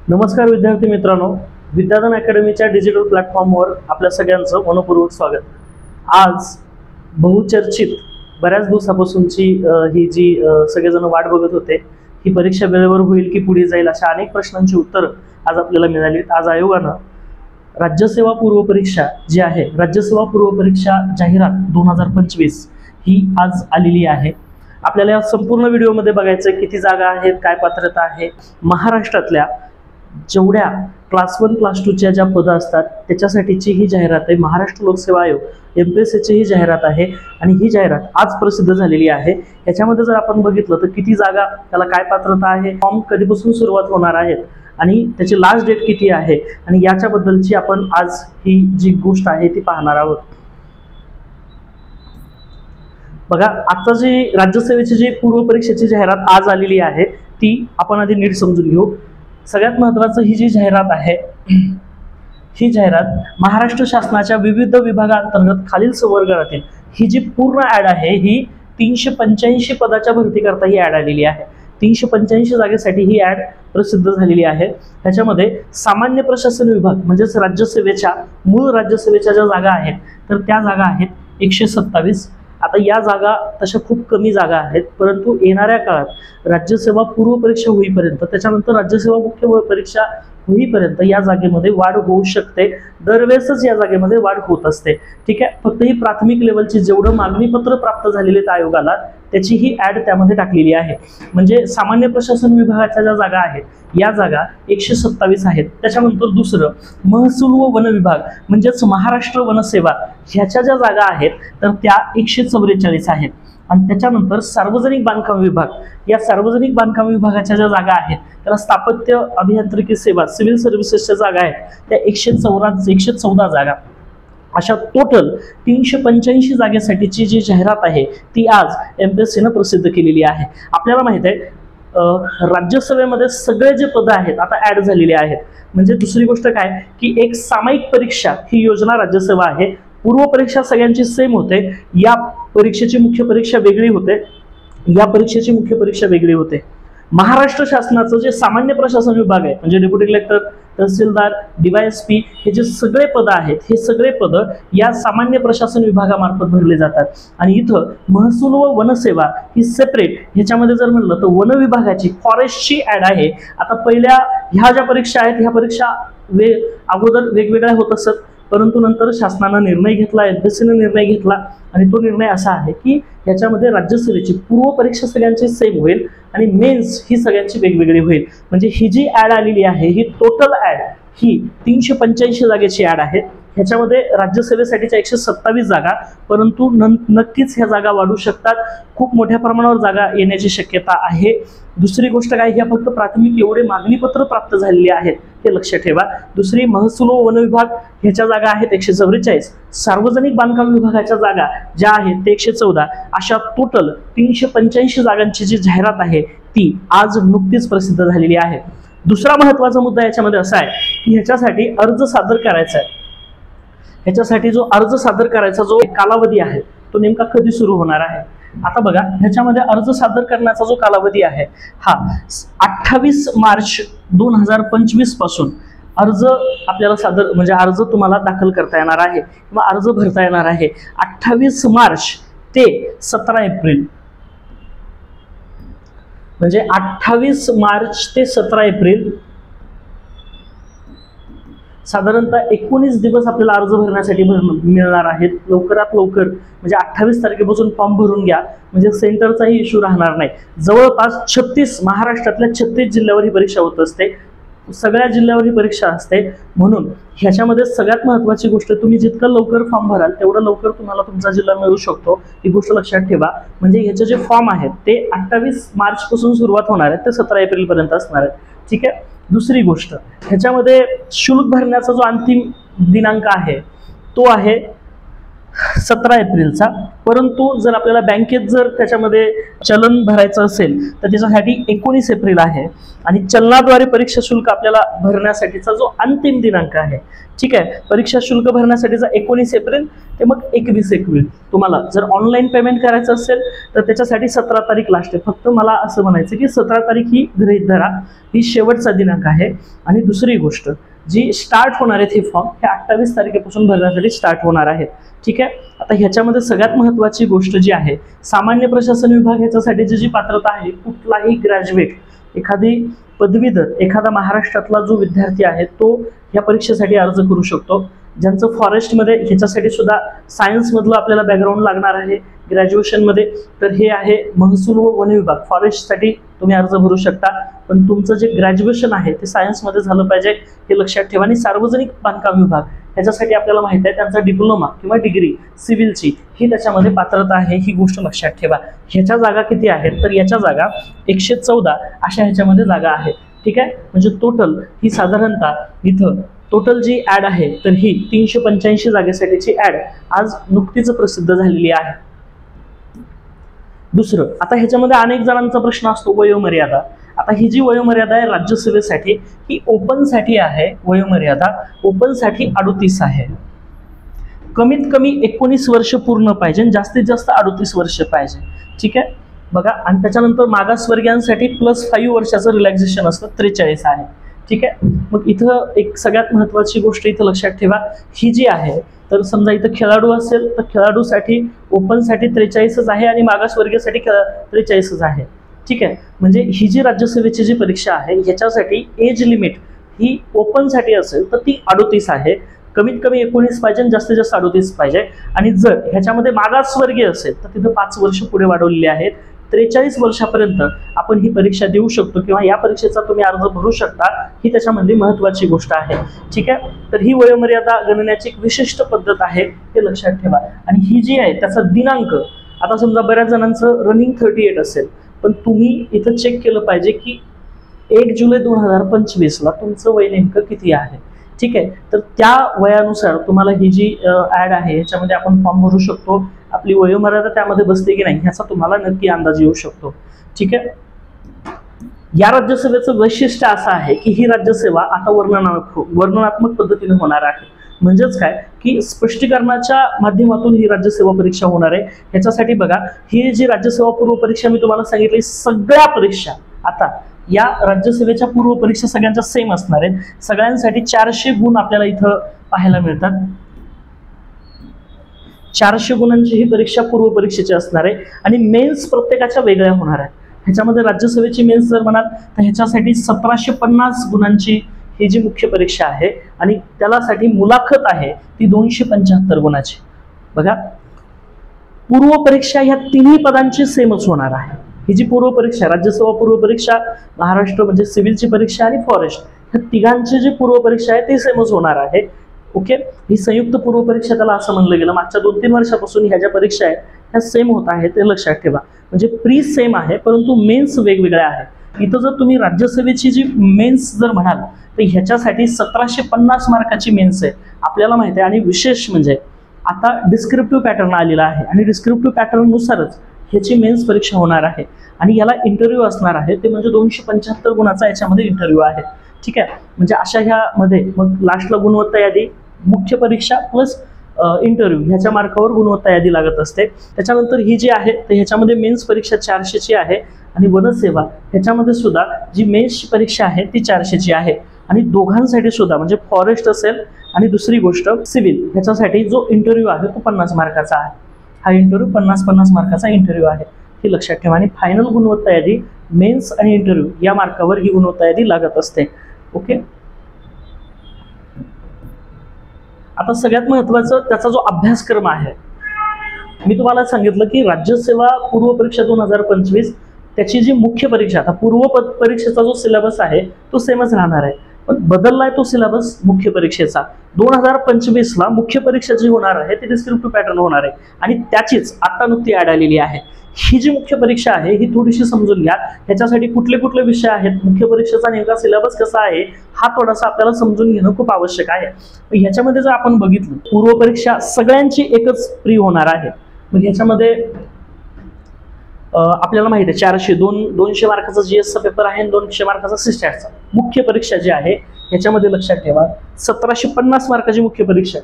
नमस्कार विद्यार्थी मित्रांनो, विद्याधन अकॅडमीच्या डिजिटल प्लॅटफॉर्मवर आपल्या सगळ्यांचं मनपूर्वक स्वागत। आज बहुचर्चित बऱ्याच दिवसापासूनची ही जी सगळेजण वाट बघत होते, ही परीक्षा वेळेवर होईल की पुढे जाईल अशा अनेक प्रश्नांची उत्तर आज आपल्याला मिळाली। आज आयोगानं राज्यसेवा पूर्व परीक्षा जी आहे, राज्यसेवा पूर्व परीक्षा जाहिरात 2025 ही आज आलेली आहे। आपल्याला या संपूर्ण व्हिडिओमध्ये बघायचं किती जागा आहेत, काय पात्रता आहे, महाराष्ट्रातल्या जेवढ्या क्लास 1 क्लास 2 च्या ज्या पदं असतात त्याच्यासाठीची ही जाहिरात आहे। महाराष्ट्र लोकसेवा आयोग एमपीएससीची ही जाहिरात आहे आणि ही जाहिरात आज प्रसिद्ध झालेली आहे। याच्यामध्ये जर आपण बघितलं तर किती जागा, त्याला काय पात्रता आहे, फॉर्म कधीपासून सुरुवात होणार आहेत आणि त्याची लास्ट डेट किती आहे आणि याच्याबद्दलची आपण आज ही जी गोष्ट आहे ती पाहणार आहोत। बघा, आता जी राज्यसेवेची जी पूर्व परीक्षेची जाहिरात आज आलेली आहे ती आपण आधी नीट समजून घेऊ। सगळ्यात महत्त्वाचं, ही जी जाहिरात आहे ही जाहिरात महाराष्ट्र शासनाच्या विविध विभागांतर्गत खालील संवर्गातील ही जी पूर्ण ऍड आहे ही 385 पदाच्या भरतीकरता ही ऍड आलेली आहे। 385 जागेसाठी ही ऍड प्रसिद्ध झालेली आहे। त्याच्यामध्ये सामान्य प्रशासन विभाग म्हणजेच राज्यसेवेच्या मूळ राज्यसेवेच्या ज्या जागा आहेत तर त्या जागा आहेत 127। आता या जागा तशा खूप कमी जागा आहेत, परंतु येणाऱ्या काळात राज्यसेवा पूर्व परीक्षा होईपर्यंत, त्याच्यानंतर राज्यसेवा मुख्य परीक्षा होईपर्यंत या जागेमध्ये वाढ होऊ शकते। दरवेळेसच या जागेमध्ये वाढ होत असते। ठीक आहे, फक्त ही प्राथमिक लेवलची जेवढं मागणीपत्र प्राप्त झालेले आहेत आयोगाला त्याची ही ऍड त्यामध्ये टाकलेली आहे। म्हणजे सामान्य प्रशासन विभागाच्या ज्या जागा आहेत या जागा 127 आहेत। त्याच्यानंतर दुसरं, महसूल व वन विभाग म्हणजेच महाराष्ट्र वनसेवा ह्याच्या ज्या जागा आहेत तर त्या 144 आहेत। आणि त्याच्यानंतर सार्वजनिक बांधकाम विभाग, या सार्वजनिक बांधकाम विभागाच्या ज्या जागा आहेत त्याला स्थापत्य अभियांत्रिकी सेवा सिव्हिल सर्व्हिसेसच्या जागा आहेत त्या 114 जागा। अशा टोटल 385 जागेसाठीची जी जाहिरात आहे ती आज एमपीएससीनं प्रसिद्ध केलेली आहे। आपल्याला माहित आहे राज्यसभेमध्ये सगळे जे पद आहेत आता ऍड झालेले आहेत। म्हणजे दुसरी गोष्ट काय की एक सामायिक परीक्षा ही योजना राज्यसेवा आहे। पूर्व परीक्षा सगळ्यांची सेम होते, या परीक्षेची मुख्य परीक्षा वेगळी होते, या परीक्षेची मुख्य परीक्षा वेगळी होते। महाराष्ट्र शासनाचं जे सामान्य प्रशासन विभाग आहे म्हणजे डेप्युटी कलेक्टर, तहसीलदार, डीवायएसपी हे जे सगळे पद आहेत हे सगळे पद या सामान्य प्रशासन विभागामार्फत भरले जातात। आणि इथं महसूल व वनसेवा ही सेपरेट, ह्याच्यामध्ये जर म्हणलं तर वन विभागाची फॉरेस्टची ऍड आहे। आता पहिल्या ह्या ज्या परीक्षा आहेत ह्या परीक्षा अगोदर वेगवेगळ्या होत असत, परंतु नंतर शासनानं निर्णय घेतला, एमपीएससीने निर्णय घेतला आणि तो निर्णय असा आहे की याच्यामध्ये राज्यसेवेची पूर्व परीक्षा सगळ्यांची सेम होईल आणि मेन्स ही सगळ्यांची वेगवेगळी होईल। म्हणजे ही जी ऍड आलेली आहे ही टोटल ऍड ही 385 जागेची ऍड आहे। ह्याच्यामध्ये राज्यसेवेसाठीच्या 127 जागा, परंतु नक्कीच ह्या जागा वाढू शकतात, खूप मोठ्या प्रमाणावर जागा येण्याची शक्यता आहे। दुसरी गोष्ट काय, ह्या फक्त प्राथमिक एवढे मागणीपत्र प्राप्त झालेले आहेत हे लक्षात ठेवा। दुसरी, महसूल व वन विभाग ह्याच्या जागा आहेत 144, सार्वजनिक बांधकाम विभागाच्या जागा ज्या आहेत ते 114। अशा टोटल 385 जागांची जी जाहिरात आहे ती आज नुकतीच प्रसिद्ध झालेली आहे। दुसरा महत्त्वाचा मुद्दा याच्यामध्ये असा आहे की ह्याच्यासाठी अर्ज सादर करायचा आहे। ह्याच्यासाठी जो अर्ज सादर करायचा जो कालावधी आहे तो नेमका कधी सुरू होणार आहे। आता बघा, ह्याच्यामध्ये अर्ज सादर करण्याचा जो कालावधी आहे हा 28 मार्च 2025 पासून अर्ज आपल्याला सादर म्हणजे अर्ज तुम्हाला दाखल करता येणार आहे किंवा अर्ज भरता येणार आहे। 28 मार्च ते 17 एप्रिल म्हणजे 28 मार्च ते 17 एप्रिल साधारणतः 19 दिवस आपल्याला अर्ज भरण्यासाठी मिळणार आहेत। लवकरात लवकर म्हणजे 28 तारखेपासून फॉर्म भरून घ्या, म्हणजे सेंटरचाही इश्यू राहणार नाही। जवळपास 36 महाराष्ट्रातल्या 36 जिल्ह्यावर ही परीक्षा होत असते, सगळ्या जिल्ह्यावर ही परीक्षा असते। म्हणून ह्याच्यामध्ये सगळ्यात महत्त्वाची गोष्ट, तुम्ही जितकं लवकर फॉर्म भराल तेवढं लवकर तुम्हाला तुमचा जिल्हा मिळू शकतो, ही गोष्ट लक्षात ठेवा। म्हणजे ह्याचे जे फॉर्म आहेत ते 28 मार्च पासून सुरुवात होणार आहेत ते 17 एप्रिल पर्यंत असणार आहेत। ठीक आहे, दुसरी गोष्ट, ह्याच्यामध्ये शुल्क भरण्याचा जो अंतिम दिनांक आहे तो आहे 17 एप्रिलचा। परंतु जर आपल्याला बँकेत जर त्याच्यामध्ये चलन भरायचं असेल तर त्याच्यासाठी 19 एप्रिल आहे आणि चलनाद्वारे परीक्षा शुल्क आपल्याला भरण्यासाठीचा जो अंतिम दिनांक आहे, ठीक आहे, परीक्षा शुल्क भरण्यासाठीचा 19 एप्रिल ते मग 21 एप्रिल। तुम्हाला जर ऑनलाईन पेमेंट करायचं असेल तर त्याच्यासाठी 17 तारीख लास्ट आहे। फक्त मला असं म्हणायचं की 17 तारीख ही गृहीत धरा, ही शेवटचा दिनांक आहे। आणि दुसरी गोष्ट, जी स्टार्ट होणार आहेत हे फॉर्म हे 28 तारखेपासून भरण्यासाठी स्टार्ट होणार आहेत, ठीक आहे। आता ह्याच्यामध्ये सगळ्यात महत्त्वाची गोष्ट जी आहे, सामान्य प्रशासन विभाग ह्याच्यासाठी जी पात्रता आहे, कुठलाही ग्रॅज्युएट, एखादी पदवीधर, एखादा महाराष्ट्रातला जो विद्यार्थी आहे तो या परीक्षेसाठी अर्ज करू शकतो। ज्यांचं फॉरेस्टमध्ये ह्याच्यासाठी सुद्धा सायन्समधलं आपल्याला बॅकग्राऊंड लागणार आहे ग्रॅज्युएशनमध्ये, तर हे आहे महसूल व वन विभाग, फॉरेस्टसाठी तुम्ही अर्ज भरू शकता। पण तुमचं जे ग्रॅज्युएशन आहे ते सायन्समध्ये झालं पाहिजे हे लक्षात ठेवा। आणि सार्वजनिक बांधकाम विभाग ह्याच्यासाठी आपल्याला माहिती आहे त्यांचा डिप्लोमा किंवा डिग्री सिव्हिलची ही त्याच्यामध्ये पात्रता आहे, ही गोष्ट लक्षात ठेवा। ह्याच्या जागा किती आहेत तर याच्या जागा 114 अशा ह्याच्यामध्ये जागा आहेत, ठीक आहे। म्हणजे टोटल ही साधारणतः इथं टोटल जी ॲड आहे तर ही 385 जागेसाठीची ॲड आज नुकतीच प्रसिद्ध झालेली आहे। दुसरं, आता ह्याच्यामध्ये अनेक जणांचा प्रश्न असतो वयोमर्यादा। आता ही जी वयोमर्यादा आहे राज्यसभेसाठी ही ओपनसाठी आहे, वयोमर्यादा ओपनसाठी 38 आहे। कमीत कमी 19 वर्ष पूर्ण पाहिजे, जास्तीत जास्त 38 वर्ष पाहिजे, ठीक आहे बघा। आणि त्याच्यानंतर मागासवर्गीयांसाठी +5 वर्षाचं रिलॅक्सेशन असतं, 43 आहे, ठीक आहे। मग इथं एक सगळ्यात महत्त्वाची गोष्ट इथं लक्षात ठेवा, ही जी आहे तर समजा इथं खेळाडू असेल तर खेळाडूसाठी ओपनसाठी 43च आहे आणि मागासवर्गीयसाठी 43च आहे, ठीक आहे। म्हणजे ही जी राज्यसभेची जी परीक्षा आहे ह्याच्यासाठी एज लिमिट ही ओपनसाठी असेल तर ती 38 आहे, कमीत कमी 19 पाहिजे, जास्तीत जास्त 38 पाहिजे। आणि जर ह्याच्यामध्ये मागासवर्गीय असेल तर तिथं 5 वर्ष पुढे वाढवलेली आहेत, 43 वर्षापर्यंत आपण ही परीक्षा देऊ शकतो किंवा या परीक्षेचा तुम्ही अर्ज भरू शकता, ही त्याच्यामधली महत्त्वाची गोष्ट आहे, ठीक आहे। तर ही वयोमर्यादा गणण्याची एक विशिष्ट पद्धत आहे, हे लक्षात ठेवा। आणि ही जी आहे त्याचा दिनांक, आता समजा बऱ्याच जणांचं रनिंग 38 असेल, पण तुम्ही इथं चेक केलं पाहिजे की 1 जुलै 2025ला तुमचं वय नेमकं किती आहे, ठीक आहे। तर त्या वयानुसार तुम्हाला ही जी ॲड आहे ह्याच्यामध्ये आपण फॉर्म भरू शकतो, आपली वयोमर्यादा त्यामध्ये बसते की नाही ह्याचा तुम्हाला नक्की अंदाज येऊ शकतो, ठीक आहे। या राज्यसभेचं वैशिष्ट्य असं आहे की ही राज्यसेवा आता वर्णनात्मक पद्धतीने होणार आहे। म्हणजेच काय की स्पष्टीकरणाच्या माध्यमातून ही राज्यसेवा परीक्षा होणार आहे। ह्याच्यासाठी बघा, ही जी राज्यसेवा पूर्व परीक्षा मी तुम्हाला सांगितली, सगळ्या परीक्षा आता या राज्यसेवेच्या पूर्व परीक्षा सगळ्यांच्या सेम असणार आहेत, सगळ्यांसाठी 400 गुण आपल्याला इथं पाहायला मिळतात। 400 गुणांची ही परीक्षा पूर्व परीक्षेची असणार आहे आणि मेन्स प्रत्येकाच्या वेगळ्या होणार आहेत। ह्याच्यामध्ये राज्यसभेची मेन्स जर म्हणाल तर ह्याच्यासाठी 1750 गुणांची ही जी मुख्य परीक्षा आहे आणि त्यालासाठी मुलाखत आहे ती 275 गुणाची। बघा, पूर्व परीक्षा ह्या तिन्ही पदांची सेमच होणार आहे। ही जी पूर्व परीक्षा, राज्यसेवा पूर्व परीक्षा, महाराष्ट्र म्हणजे सिव्हिलची परीक्षा आणि फॉरेस्ट, ह्या तिघांची जी पूर्व परीक्षा आहे ती सेमच होणार आहे, ओके। ही संयुक्त पूर्व परीक्षा त्याला असं म्हणलं गेलं। मागच्या 2-3 वर्षापासून ह्या ज्या परीक्षा आहेत ह्या सेम होत आहेत, ते लक्षात ठेवा। म्हणजे प्री सेम आहे परंतु मेन्स वेगवेगळ्या आहेत। इथं जर तुम्ही राज्यसभेची जी मेन्स जर म्हणाल तर ह्याच्यासाठी 1750 मार्काची मेन्स आहे, आपल्याला माहिती आहे। आणि विशेष म्हणजे आता डिस्क्रिप्टिव्ह पॅटर्न आलेला आहे आणि डिस्क्रिप्टिव्ह पॅटर्ननुसारच ह्याची मेन्स परीक्षा होणार आहे आणि याला इंटरव्ह्यू असणार आहे, ते म्हणजे 275 गुणाचा याच्यामध्ये इंटरव्ह्यू आहे, ठीक आहे। म्हणजे अशा ह्यामध्ये मग लास्टला गुणवत्ता यादी, मुख्य परीक्षा प्लस इंटरव्ह्यू ह्याच्या मार्कावर गुणवत्ता यादी लागत असते। त्याच्यानंतर ही जी आहे तर ह्याच्यामध्ये मेन्स परीक्षा 400ची आहे आणि वनसेवा ह्याच्यामध्ये सुद्धा जी मेन्सची परीक्षा आहे ती 400ची आहे आणि दोघांसाठी सुद्धा म्हणजे फॉरेस्ट असेल आणि दुसरी गोष्ट सिव्हिल ह्याच्यासाठी जो इंटरव्ह्यू आहे तो 50 मार्काचा आहे। हा इंटरव्ह्यू 50 मार्काचा इंटरव्ह्यू आहे, हे लक्षात ठेवा। आणि फायनल गुणवत्ता यादी मेन्स आणि इंटरव्ह्यू या मार्कावर ही गुणवत्ता यादी लागत असते, ओके। आता सगळ्यात महत्त्वाचं त्याचा जो अभ्यासक्रम आहे, मी तुम्हाला सांगितलं की राज्यसेवा पूर्व परीक्षा 2025 त्याची जी मुख्य परीक्षा, आता पूर्व परीक्षेचा जो सिलेबस आहे तो सेमच राहणार आहे, पण बदललाय तो सिलेबस मुख्य परीक्षेचा। 2025ला मुख्य परीक्षा जी होणार आहे ती डिस्क्रिप्टिव्ह पॅटर्न होणार आहे आणि त्याचीच आता नुकती ॲड आलेली आहे ही जी मुख्य परीक्षा आहे ही थोडीशी समजून घ्या. ह्याच्यासाठी कुठले कुठले विषय आहेत, मुख्य परीक्षेचा नेमका सिलेबस कसा आहे, हा थोडासा आपल्याला समजून घेणं खूप आवश्यक आहे. ह्याच्यामध्ये जर आपण बघितलं, पूर्व परीक्षा सगळ्यांची एकच प्री होणार आहे. मग ह्याच्यामध्ये आपल्याला माहिती आहे 200 मार्काचा जीएसचा पेपर आहे आणि 200 मार्काचा सिस्टॅटचा. मुख्य परीक्षा जी आहे ह्याच्यामध्ये लक्षात ठेवा 1750 मार्काची मुख्य परीक्षा.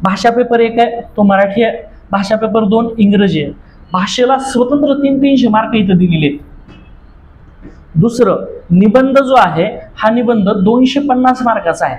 भाषा पेपर 1 आहे, तो मराठी आहे. भाषा पेपर 2 इंग्रजी आहे. भाषेला स्वतंत्र 300 मार्क इथं दिलेले आहेत. दुसरं निबंध जो आहे हा निबंध 250 मार्काचा आहे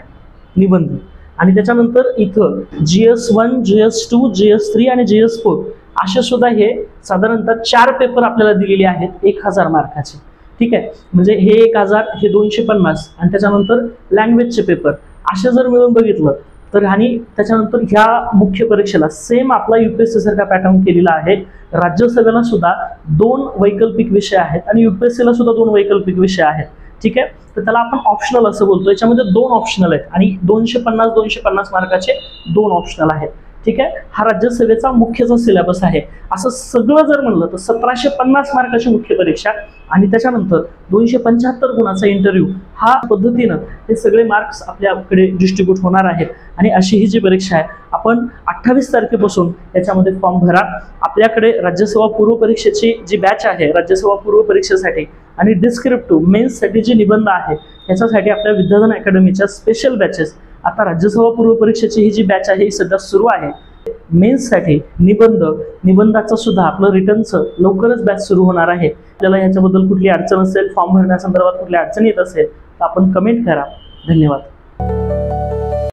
निबंध. आणि त्याच्यानंतर इथं GS1, GS2, GS3 आणि GS4 असे सुद्धा हे साधारणतः 4 पेपर आपल्याला दिलेले आहेत 1000 मार्काचे. ठीक आहे, म्हणजे हे 1000, हे 250 आणि त्याच्यानंतर लँग्वेजचे पेपर असे जर मिळून बघितलं तर. आणि त्याच्यानंतर ह्या मुख्य परीक्षेला सेम आपला UPSC सारखा पॅटर्न केलेला आहे. राज्यसभेला सुद्धा 2 वैकल्पिक विषय आहेत आणि UPSC ला सुद्धा 2 वैकल्पिक विषय आहेत. ठीक आहे, तर त्याला आपण ऑप्शनल असं बोलतो. याच्यामध्ये 2 ऑप्शनल आहेत आणि 250 मार्काचे 2 ऑप्शनल आहेत. ठीक आहे, हा राज्यसभेचा मुख्यचा सिलेबस आहे. असं सगळं जर म्हणलं तर 1750 मार्काची मुख्य परीक्षा आणि त्याच्यानंतर 275 गुणाचा इंटरव्ह्यू, हा पद्धतीनं हे सगळे मार्क्स आपल्याकडे डिस्ट्रीब्यूट होणार आहेत. आणि अशी ही जी परीक्षा आहे, आपण 28 तारखेपासून याच्यामध्ये फॉर्म भरा. आपल्याकडे राज्यसेवा पूर्व परीक्षेची जी बॅच आहे, राज्यसेवा पूर्व परीक्षेसाठी आणि डिस्क्रिप्टिव्ह मेन्ससाठी जी निबंध आहे याच्यासाठी आपल्या विद्याधन अकॅडमीच्या स्पेशल बॅचेस, आता राज्यसेवा पूर्व परीक्षेची ही जी बॅच आहे ही सध्या सुरू आहे. मेन्ससाठी निबंधाचं सुद्धा आपलं रिटर्नचं लवकरच बॅच सुरू होणार आहे. आपल्याला याच्याबद्दल कुठली अडचण असेल, फॉर्म भरण्यासंदर्भात कुठली अडचण येत असेल तर आपण कमेंट करा. धन्यवाद.